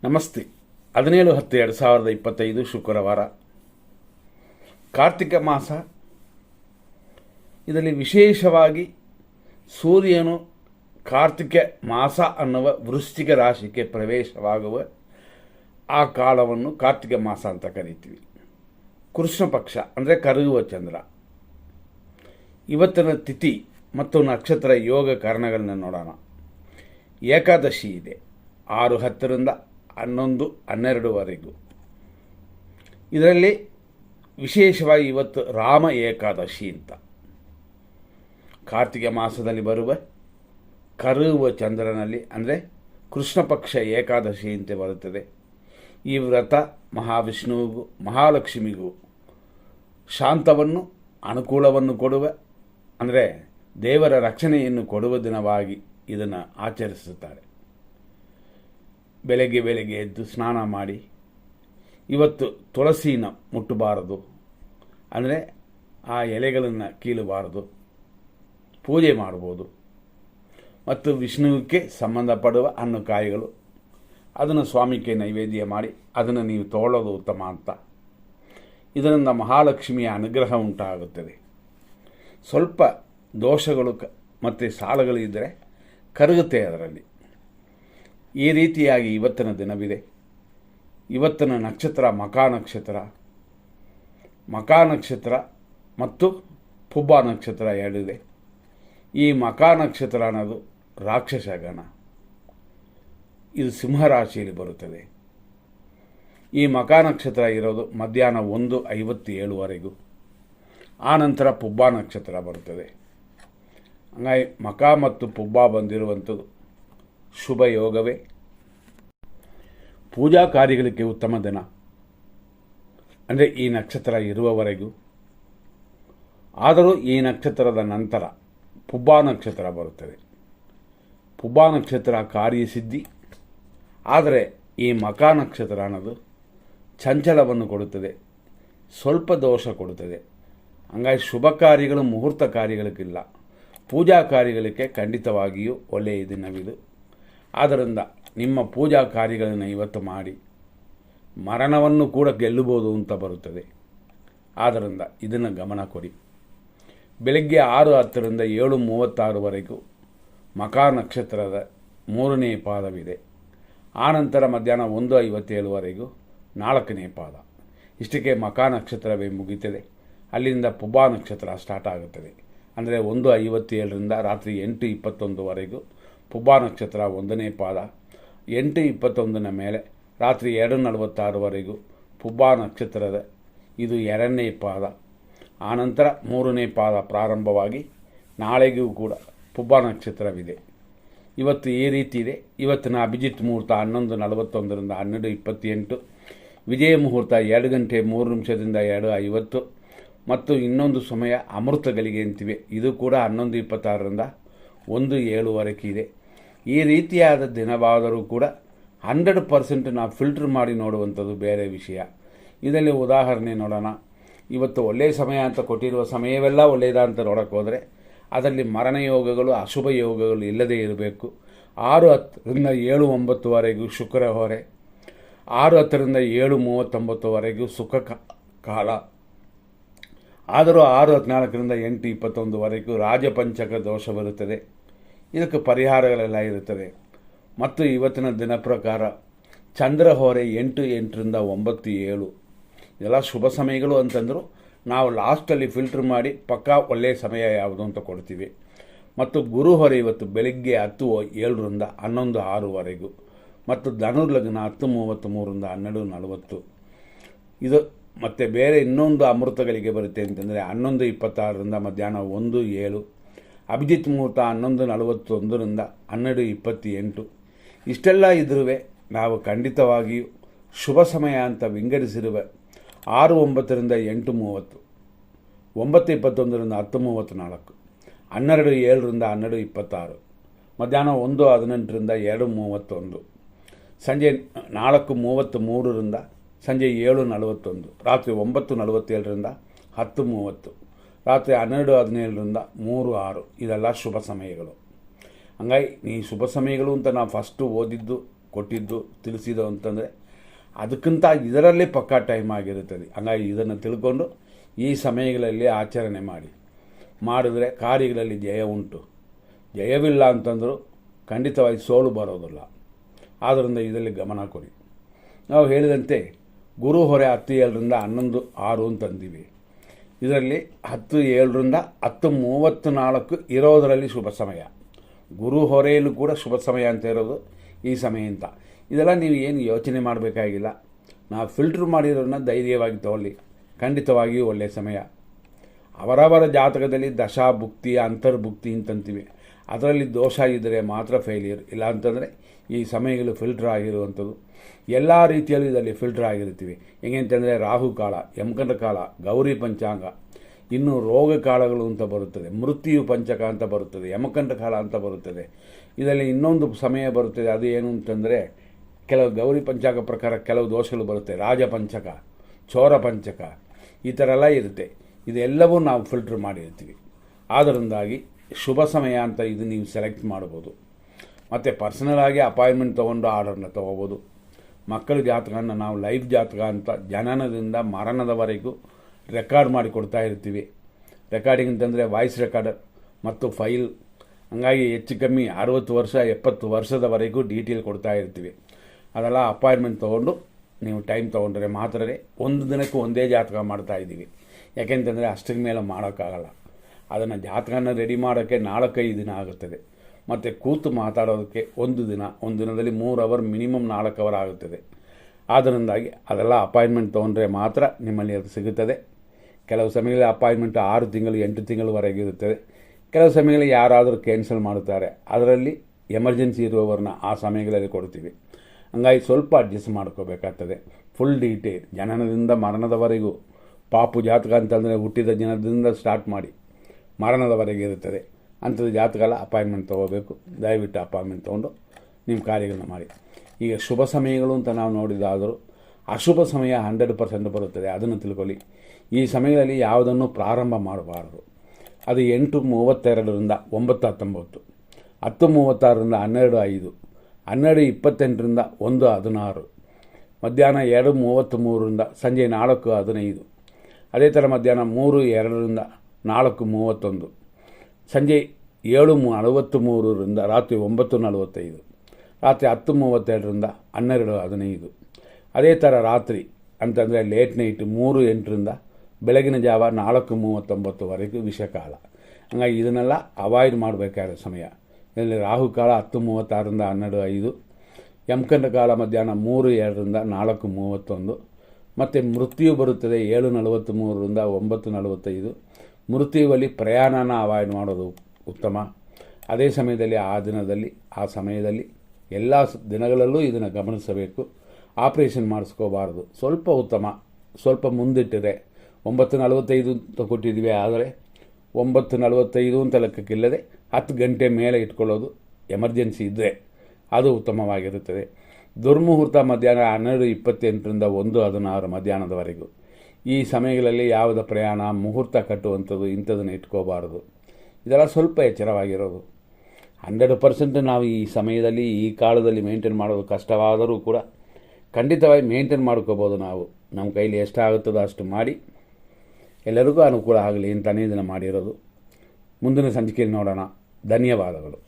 ನಮಸ್ತೆ. 17/10/2025 ಶುಕ್ರವಾರ, ಕಾರ್ತಿಕ ಮಾಸ. ಇದರಲ್ಲಿ ವಿಶೇಷವಾಗಿ ಸೂರ್ಯನು ಕಾರ್ತಿಕ ಮಾಸ ಅನ್ನುವ ವೃಶ್ಚಿಕ ರಾಶಿಗೆ ಪ್ರವೇಶವಾಗುವ ಆ ಕಾಲವನ್ನು ಕಾರ್ತಿಕ ಮಾಸ ಅಂತ ಕರಿತೀವಿ. ಕೃಷ್ಣ ಪಕ್ಷ ಅಂದರೆ ಕರಗುವ ಚಂದ್ರ. ಇವತ್ತಿನ ತಿಥಿ ಮತ್ತು ನಕ್ಷತ್ರ ಯೋಗ ಕಾರಣಗಳನ್ನ ನೋಡೋಣ. ಏಕಾದಶಿ ಇದೆ 6:10 11-12ವರೆಗೂ. ಇದರಲ್ಲಿ ವಿಶೇಷವಾಗಿ ಇವತ್ತು ರಾಮ ಏಕಾದಶಿ ಅಂತ. ಕಾರ್ತಿಕ ಮಾಸದಲ್ಲಿ ಬರುವ ಕರಗುವ ಚಂದ್ರನಲ್ಲಿ ಅಂದರೆ ಕೃಷ್ಣ ಪಕ್ಷ ಏಕಾದಶಿ ಅಂತ ಬರುತ್ತದೆ. ಈ ವ್ರತ ಮಹಾವಿಷ್ಣುವಿಗೂ ಮಹಾಲಕ್ಷ್ಮಿಗೂ ಶಾಂತವನ್ನು ಅನುಕೂಲವನ್ನು ಕೊಡುವ ಅಂದರೆ ದೇವರ ರಕ್ಷಣೆಯನ್ನು ಕೊಡುವ ದಿನವಾಗಿ ಇದನ್ನು ಆಚರಿಸುತ್ತಾರೆ. ಬೆಳಗ್ಗೆ ಎದ್ದು ಸ್ನಾನ ಮಾಡಿ, ಇವತ್ತು ತುಳಸಿನ ಮುಟ್ಟಬಾರದು, ಅಂದರೆ ಆ ಎಲೆಗಳನ್ನು ಕೀಳಬಾರದು, ಪೂಜೆ ಮಾಡ್ಬೋದು. ಮತ್ತು ವಿಷ್ಣುವಿಗೆ ಸಂಬಂಧಪಡುವ ಹಣ್ಣು ಕಾಯಿಗಳು ಅದನ್ನು ಸ್ವಾಮಿಗೆ ನೈವೇದ್ಯ ಮಾಡಿ ಅದನ್ನು ನೀವು ತಗೊಳ್ಳೋದು ಉತ್ತಮ ಅಂತ. ಇದರಿಂದ ಮಹಾಲಕ್ಷ್ಮಿಯ ಅನುಗ್ರಹ ಉಂಟಾಗುತ್ತದೆ. ಸ್ವಲ್ಪ ದೋಷಗಳು ಮತ್ತು ಸಾಲಗಳಿದ್ದರೆ ಕರಗುತ್ತೆ ಅದರಲ್ಲಿ. ಈ ರೀತಿಯಾಗಿ ಇವತ್ತಿನ ದಿನವಿದೆ. ಇವತ್ತಿನ ನಕ್ಷತ್ರ ಮಕಾ ನಕ್ಷತ್ರ. ಮಕಾ ನಕ್ಷತ್ರ ಮತ್ತು ಪುಬ್ಬ ನಕ್ಷತ್ರ ಎರಡಿದೆ. ಈ ಮಕಾ ನಕ್ಷತ್ರ ಅನ್ನೋದು ರಾಕ್ಷಸ ಗಣ. ಇದು ಸಿಂಹರಾಶಿಯಲ್ಲಿ ಬರುತ್ತದೆ. ಈ ಮಕಾ ನಕ್ಷತ್ರ ಇರೋದು ಮಧ್ಯಾಹ್ನ 1:57ವರೆಗೂ. ಆ ನಂತರ ಪುಬ್ಬ ನಕ್ಷತ್ರ ಬರುತ್ತದೆ. ಹಂಗಾಗಿ ಮಕಾ ಮತ್ತು ಪುಬ್ಬ ಬಂದಿರುವಂಥದ್ದು ಶುಭ ಯೋಗವೇ. ಪೂಜಾ ಕಾರ್ಯಗಳಿಗೆ ಉತ್ತಮ ದಿನ ಅಂದರೆ ಈ ನಕ್ಷತ್ರ ಇರುವವರೆಗೂ. ಆದರೂ ಈ ನಕ್ಷತ್ರದ ನಂತರ ಪುಬ್ಬ ನಕ್ಷತ್ರ ಬರುತ್ತದೆ. ಪುಬ್ಬ ನಕ್ಷತ್ರ ಕಾರ್ಯಸಿದ್ಧಿ. ಆದರೆ ಈ ಮಕಾ ನಕ್ಷತ್ರ ಅನ್ನೋದು ಚಂಚಲವನ್ನು ಕೊಡುತ್ತದೆ, ಸ್ವಲ್ಪ ದೋಷ ಕೊಡುತ್ತದೆ. ಹಂಗಾಗಿ ಶುಭ ಕಾರ್ಯಗಳು ಮುಹೂರ್ತ ಕಾರ್ಯಗಳಿಗಿಲ್ಲ, ಪೂಜಾ ಕಾರ್ಯಗಳಿಗೆ ಖಂಡಿತವಾಗಿಯೂ ಒಳ್ಳೆಯ ದಿನವಿದು. ಆದ್ದರಿಂದ ನಿಮ್ಮ ಪೂಜಾ ಕಾರ್ಯಗಳನ್ನು ಇವತ್ತು ಮಾಡಿ ಮರಣವನ್ನು ಕೂಡ ಗೆಲ್ಲಬಹುದು ಅಂತ ಬರುತ್ತದೆ. ಆದ್ದರಿಂದ ಇದನ್ನು ಗಮನ ಕೊಡಿ. ಬೆಳಗ್ಗೆ 6:10 7:36ವರೆಗೂ ಮಕಾ ನಕ್ಷತ್ರದ 3ನೇ ಪಾದವಿದೆ. ಆನಂತರ ಮಧ್ಯಾಹ್ನ 1:57ವರೆಗೂ 4ನೇ ಪಾದ. ಇಷ್ಟಕ್ಕೆ ಮಕಾ ನಕ್ಷತ್ರವೇ ಮುಗಿಯುತ್ತದೆ. ಅಲ್ಲಿಂದ ಪುಬ್ಬ ನಕ್ಷತ್ರ ಸ್ಟಾರ್ಟ್ ಆಗುತ್ತದೆ. ಅಂದರೆ 1:57 ರಾತ್ರಿ 8:21ವರೆಗೂ ಪುಬ್ಬ ನಕ್ಷತ್ರ 1ನೇ ಪಾದ. 8:21 ಮೇಲೆ ರಾತ್ರಿ 2:46ವರೆಗೂ ಪುಬ್ಬ ನಕ್ಷತ್ರದ ಇದು 2ನೇ ಪಾದ. ಆನಂತರ 3ನೇ ಪಾದ ಪ್ರಾರಂಭವಾಗಿ ನಾಳೆಗೂ ಕೂಡ ಪುಬ್ಬ ನಕ್ಷತ್ರವಿದೆ. ಇವತ್ತು ಈ ರೀತಿ ಇದೆ. ಇವತ್ತಿನ ಅಭಿಜಿತ್ ಮುಹೂರ್ತ 11:41 12:28, ವಿಜಯ ಮುಹೂರ್ತ 2 ಗಂಟೆ 3 ನಿಮಿಷದಿಂದ 2:50 ಮತ್ತು ಇನ್ನೊಂದು ಸಮಯ ಅಮೃತಗಳಿಗೆ ಅಂತಿವೆ. ಇದು ಕೂಡ 11:26 1:07ವರೆಗೆ ಇದೆ. ಈ ರೀತಿಯಾದ ದಿನವಾದರೂ ಕೂಡ 100% ನಾವು ಫಿಲ್ಟರ್ ಮಾಡಿ ನೋಡುವಂಥದ್ದು ಬೇರೆ ವಿಷಯ. ಇದರಲ್ಲಿ ಉದಾಹರಣೆ ನೋಡೋಣ. ಇವತ್ತು ಒಳ್ಳೆಯ ಸಮಯ ಅಂತ ಕೊಟ್ಟಿರುವ ಸಮಯವೆಲ್ಲ ಒಳ್ಳೆಯದ ಅಂತ ನೋಡೋಕ್ಕೆ ಹೋದರೆ ಅದರಲ್ಲಿ ಮರಣ ಯೋಗಗಳು ಅಶುಭ ಯೋಗಗಳು ಇಲ್ಲದೇ ಇರಬೇಕು. 6:10 7:09ವರೆಗೂ ಶುಕ್ರ ಹೊರೆ, 6:10 7:39ವರೆಗೂ ಸುಖ ಕಾಲ. ಆದರೂ 6:14 8:21ವರೆಗೂ ರಾಜಪಂಚಕ ದೋಷ ಬರುತ್ತದೆ. ಇದಕ್ಕೆ ಪರಿಹಾರಗಳೆಲ್ಲ ಇರುತ್ತದೆ. ಮತ್ತು ಇವತ್ತಿನ ದಿನ ಪ್ರಕಾರ ಚಂದ್ರ ಹೊರೆ 8:08 9:07 ಇದೆಲ್ಲ ಶುಭ ಸಮಯಗಳು ಅಂತಂದರೂ ನಾವು ಲಾಸ್ಟಲ್ಲಿ ಫಿಲ್ಟ್ರ್ ಮಾಡಿ ಪಕ್ಕಾ ಒಳ್ಳೆಯ ಸಮಯ ಯಾವುದು ಅಂತ ಕೊಡ್ತೀವಿ. ಮತ್ತು ಗುರು ಹೊರೆ ಇವತ್ತು ಬೆಳಗ್ಗೆ 10:07 11:06ವರೆಗೂ ಮತ್ತು ಧನುರ್ಲಗ್ನ 10:33 12:40 ಇದು. ಮತ್ತು ಬೇರೆ ಇನ್ನೊಂದು ಅಮೃತಗಳಿಗೆ ಬರುತ್ತೆ ಅಂತಂದರೆ 11:26 ಮಧ್ಯಾಹ್ನ 1:07, ಅಭಿಜಿತ್ ಮುಹೂರ್ತ 11:41 12:28. ಇಷ್ಟೆಲ್ಲ ಇದ್ರೂ ನಾವು ಖಂಡಿತವಾಗಿಯೂ ಶುಭ ಸಮಯ ಅಂತ ವಿಂಗಡಿಸಿರುವ 6:09 8:30, 9:21 10:34, 12:07 12:26, ಮಧ್ಯಾಹ್ನ 1:18 2:31, ಸಂಜೆ 4:33 ಸಂಜೆ 7:41, ರಾತ್ರಿ 9:47 10:30, ರಾತ್ರಿ 12:17 3:06 ಇದೆಲ್ಲ ಶುಭ ಸಮಯಗಳು. ಹಂಗಾಗಿ ಈ ಶುಭ ಸಮಯಗಳು ಅಂತ ನಾವು ಫಸ್ಟು ಓದಿದ್ದು ಕೊಟ್ಟಿದ್ದು ತಿಳಿಸಿದ್ದು ಅಂತಂದರೆ ಅದಕ್ಕಿಂತ ಇದರಲ್ಲೇ ಪಕ್ಕಾ ಟೈಮ್ ಆಗಿರುತ್ತದೆ. ಹಂಗಾಗಿ ಇದನ್ನು ತಿಳ್ಕೊಂಡು ಈ ಸಮಯಗಳಲ್ಲಿ ಆಚರಣೆ ಮಾಡಿದರೆ ಕಾರ್ಯಗಳಲ್ಲಿ ಜಯ ಉಂಟು. ಜಯವಿಲ್ಲ ಅಂತಂದರೂ ಖಂಡಿತವಾಗಿ ಸೋಲು ಬರೋದಿಲ್ಲ. ಆದ್ದರಿಂದ ಇದರಲ್ಲಿ ಗಮನ ಕೊಡಿ. ನಾವು ಹೇಳಿದಂತೆ ಗುರು ಹೊರೆ 10-7ರಿಂದ 11-6 ಅಂತಂದಿವಿ. ಇದರಲ್ಲಿ 10-7ರಿಂದ 10-34 ಇರೋದರಲ್ಲಿ ಶುಭ ಸಮಯ. ಗುರು ಹೊರೆಯಲ್ಲೂ ಕೂಡ ಶುಭ ಸಮಯ ಅಂತ ಇರೋದು ಈ ಸಮಯ ಅಂತ. ಇದೆಲ್ಲ ನೀವು ಏನು ಯೋಚನೆ ಮಾಡಬೇಕಾಗಿಲ್ಲ. ನಾವು ಫಿಲ್ಟ್ರ್ ಮಾಡಿರೋದನ್ನ ಧೈರ್ಯವಾಗಿ ತಗೊಳ್ಳಿ. ಖಂಡಿತವಾಗಿಯೂ ಒಳ್ಳೆಯ ಸಮಯ. ಅವರವರ ಜಾತಕದಲ್ಲಿ ದಶಾಭುಕ್ತಿ ಅಂತರ್ಭುಕ್ತಿ ಅಂತಂತೀವಿ. ಅದರಲ್ಲಿ ದೋಷ ಇದ್ದರೆ ಮಾತ್ರ ಫೇಲಿಯರ್, ಇಲ್ಲ ಅಂತಂದರೆ ಈ ಸಮಯಗಳು ಫಿಲ್ಟರ್ ಆಗಿರುವಂಥದ್ದು. ಎಲ್ಲ ರೀತಿಯಲ್ಲೂ ಇದರಲ್ಲಿ ಫಿಲ್ಟರ್ ಆಗಿರ್ತೀವಿ. ಹೇಗೆ ಅಂತಂದರೆ ರಾಹುಕಾಲ, ಯಮಕಂಡ ಕಾಲ, ಗೌರಿ ಪಂಚಾಂಗ, ಇನ್ನು ರೋಗ ಕಾಲಗಳು ಅಂತ ಬರುತ್ತದೆ, ಮೃತ್ಯು ಪಂಚಕ ಅಂತ ಬರುತ್ತದೆ, ಯಮಕಂಡ ಕಾಲ ಅಂತ ಬರುತ್ತದೆ. ಇದರಲ್ಲಿ ಇನ್ನೊಂದು ಸಮಯ ಬರುತ್ತದೆ. ಅದು ಏನು ಅಂತಂದರೆ ಕೆಲವು ಗೌರಿ ಪಂಚಾಂಗ ಪ್ರಕಾರ ಕೆಲವು ದೋಷಗಳು ಬರುತ್ತೆ. ರಾಜಪಂಚಕ, ಚೋರ ಪಂಚಕ, ಈ ಥರ ಎಲ್ಲ ಇರುತ್ತೆ. ಇದೆಲ್ಲವೂ ನಾವು ಫಿಲ್ಟ್ರ್ ಮಾಡಿರ್ತೀವಿ. ಆದ್ದರಿಂದಾಗಿ ಶುಭ ಸಮಯ ಅಂತ ಇದು ನೀವು ಸೆಲೆಕ್ಟ್ ಮಾಡ್ಬೋದು. ಮತ್ತು ಪರ್ಸನಲ್ ಆಗಿ ಅಪಾಯಿಂಟ್ಮೆಂಟ್ ತೊಗೊಂಡು ಆರ್ಡರ್ನ ತೊಗೋಬೋದು. ಮಕ್ಕಳ ಜಾತಕನ ನಾವು ಲೈಫ್ ಜಾತಕ ಅಂತ ಜನನದಿಂದ ಮರಣದವರೆಗೂ ರೆಕಾರ್ಡ್ ಮಾಡಿ ಕೊಡ್ತಾ ಇರ್ತೀವಿ. ರೆಕಾರ್ಡಿಂಗ್ ಅಂತಂದರೆ ವಾಯ್ಸ್ ರೆಕಾರ್ಡರ್ ಮತ್ತು ಫೈಲ್. ಹಂಗಾಗಿ ಹೆಚ್ಚು ಕಮ್ಮಿ 60 ವರ್ಷ 70 ವರ್ಷದವರೆಗೂ ಡೀಟೇಲ್ ಕೊಡ್ತಾ ಇರ್ತೀವಿ. ಅದೆಲ್ಲ ಅಪಾಯಿಂಟ್ಮೆಂಟ್ ತೊಗೊಂಡು ನೀವು ಟೈಮ್ ತೊಗೊಂಡ್ರೆ ಮಾತ್ರವೇ ಒಂದು ದಿನಕ್ಕೆ ಒಂದೇ ಜಾತಕ ಮಾಡ್ತಾಯಿದ್ದೀವಿ. ಯಾಕೆಂತಂದರೆ ಅಷ್ಟರ ಮೇಲೆ ಮಾಡೋಕ್ಕಾಗಲ್ಲ. ಅದನ್ನು ಜಾತಕನ ರೆಡಿ ಮಾಡೋಕ್ಕೆ 4-5 ದಿನ ಆಗುತ್ತದೆ. ಮತ್ತು ಕೂತು ಮಾತಾಡೋದಕ್ಕೆ ಒಂದು ದಿನದಲ್ಲಿ 3 ಅವರ್ ಮಿನಿಮಮ್ 4 ಅವರ್ ಆಗುತ್ತದೆ. ಆದ್ದರಿಂದಾಗಿ ಅದೆಲ್ಲ ಅಪಾಯಿಂಟ್ಮೆಂಟ್ ತೊಗೊಂಡ್ರೆ ಮಾತ್ರ ನಿಮ್ಮಲ್ಲಿ ಅದು ಸಿಗುತ್ತದೆ. ಕೆಲವು ಸಮಯಗಳಲ್ಲಿ ಅಪಾಯಿಂಟ್ಮೆಂಟ್ 6 ತಿಂಗಳು 8 ತಿಂಗಳವರೆಗೆ ಇರುತ್ತದೆ. ಕೆಲವು ಸಮಯಗಳಲ್ಲಿ ಯಾರಾದರೂ ಕ್ಯಾನ್ಸಲ್ ಮಾಡುತ್ತಾರೆ. ಅದರಲ್ಲಿ ಎಮರ್ಜೆನ್ಸಿ ಇರುವವರನ್ನ ಆ ಸಮಯಗಳಲ್ಲಿ ಕೊಡ್ತೀವಿ. ಹಂಗಾಗಿ ಸ್ವಲ್ಪ ಅಡ್ಜಸ್ಟ್ ಮಾಡ್ಕೋಬೇಕಾಗ್ತದೆ. ಫುಲ್ ಡೀಟೇಲ್ ಜನನದಿಂದ ಮರಣದವರೆಗೂ, ಪಾಪು ಜಾತಕ ಅಂತಂದರೆ ಹುಟ್ಟಿದ ದಿನದಿಂದ ಸ್ಟಾರ್ಟ್ ಮಾಡಿ ಮರಣದವರೆಗೆ ಇರುತ್ತದೆ. ಅಂಥದ್ದು ಜಾತಕ ಎಲ್ಲ ಅಪಾಯಿಂಟ್ಮೆಂಟ್ ತೊಗೋಬೇಕು. ದಯವಿಟ್ಟು ಅಪಾಯಿಂಟ್ಮೆಂಟ್ ತೊಗೊಂಡು ನಿಮ್ಮ ಕಾರ್ಯಗಳನ್ನ ಮಾಡಿ. ಈಗ ಶುಭ ಸಮಯಗಳು ಅಂತ ನಾವು ನೋಡಿದಾದರೂ ಅಶುಭ ಸಮಯ 100% ಬರುತ್ತದೆ. ಅದನ್ನು ತಿಳ್ಕೊಳ್ಳಿ. ಈ ಸಮಯದಲ್ಲಿ ಯಾವುದನ್ನು ಪ್ರಾರಂಭ ಮಾಡಬಾರದು. ಅದು 8:32ರಿಂದ 9:19, 10:36ರಿಂದ 12:05, 12:28ರಿಂದ 1:16, ಮಧ್ಯಾಹ್ನ 2:33ರಿಂದ ಸಂಜೆ 4:15, ಅದೇ ಥರ ಮಧ್ಯಾಹ್ನ 3:02ರಿಂದ 4:31, ಸಂಜೆ 7:43ರಿಂದ ರಾತ್ರಿ 9:45, ರಾತ್ರಿ 10:32ರಿಂದ 12:15, ಅದೇ ಥರ ರಾತ್ರಿ ಅಂತಂದರೆ ಲೇಟ್ ನೈಟ್ 3:08ರಿಂದ ಬೆಳಗಿನ ಜಾವ 4:39ವರೆಗೂ ವಿಷಕಾಲ. ಹಂಗಾಗಿ ಇದನ್ನೆಲ್ಲ ಅವಾಯ್ಡ್ ಮಾಡಬೇಕಾದ ಸಮಯ. ಇದರಲ್ಲಿ ರಾಹುಕಾಲ 10:36ರಿಂದ 12:05, ಯಮಕಂಡ ಕಾಲ ಮಧ್ಯಾಹ್ನ 3:02ರಿಂದ 4:31, ಮತ್ತು ಮೃತ್ಯು ಬರುತ್ತದೆ 7:43ರಿಂದ 9:45. ಮೃತ್ಯುವಲ್ಲಿ ಪ್ರಯಾಣನ ಅವಾಯ್ಡ್ ಮಾಡೋದು ಉತ್ತಮ. ಅದೇ ಸಮಯದಲ್ಲಿ ಆ ಸಮಯದಲ್ಲಿ ಎಲ್ಲ ದಿನಗಳಲ್ಲೂ ಇದನ್ನು ಗಮನಿಸಬೇಕು. ಆಪ್ರೇಷನ್ ಮಾಡಿಸ್ಕೋಬಾರ್ದು. ಸ್ವಲ್ಪ ಉತ್ತಮ. ಸ್ವಲ್ಪ ಮುಂದಿಟ್ಟರೆ 9:45 ಅಂತ ಕೊಟ್ಟಿದ್ದೀವಿ. ಆದರೆ 9:45 ಅಂತ ಲೆಕ್ಕಕ್ಕಿಲ್ಲದೆ 10 ಗಂಟೆ ಮೇಲೆ ಇಟ್ಕೊಳ್ಳೋದು ಎಮರ್ಜೆನ್ಸಿ ಇದ್ದರೆ ಅದು ಉತ್ತಮವಾಗಿರುತ್ತದೆ. ದುರ್ಮುಹೂರ್ತ ಮಧ್ಯಾಹ್ನ 12:28ರಿಂದ 1:16 ಮಧ್ಯಾಹ್ನದವರೆಗೂ. ಈ ಸಮಯಗಳಲ್ಲಿ ಯಾವುದೇ ಪ್ರಯಾಣ ಮುಹೂರ್ತ ಕಟ್ಟುವಂಥದ್ದು ಇಂಥದನ್ನು ಇಟ್ಕೋಬಾರದು. ಇದೆಲ್ಲ ಸ್ವಲ್ಪ ಎಚ್ಚರವಾಗಿರೋದು. 100% ನಾವು ಈ ಸಮಯದಲ್ಲಿ ಈ ಕಾಲದಲ್ಲಿ ಮೇಂಟೈನ್ ಮಾಡೋದು ಕಷ್ಟವಾದರೂ ಕೂಡ ಖಂಡಿತವಾಗಿ ಮೇಂಟೈನ್ ಮಾಡ್ಕೋಬೋದು. ನಮ್ಮ ಕೈಲಿ ಎಷ್ಟಾಗುತ್ತದೋ ಅಷ್ಟು ಮಾಡಿ ಎಲ್ಲರಿಗೂ ಅನುಕೂಲ ಆಗಲಿ ಅಂತಲೇ ಇದನ್ನು ಮಾಡಿರೋದು. ಮುಂದಿನ ಸಂಚಿಕೆಯಲ್ಲಿ ನೋಡೋಣ. ಧನ್ಯವಾದಗಳು.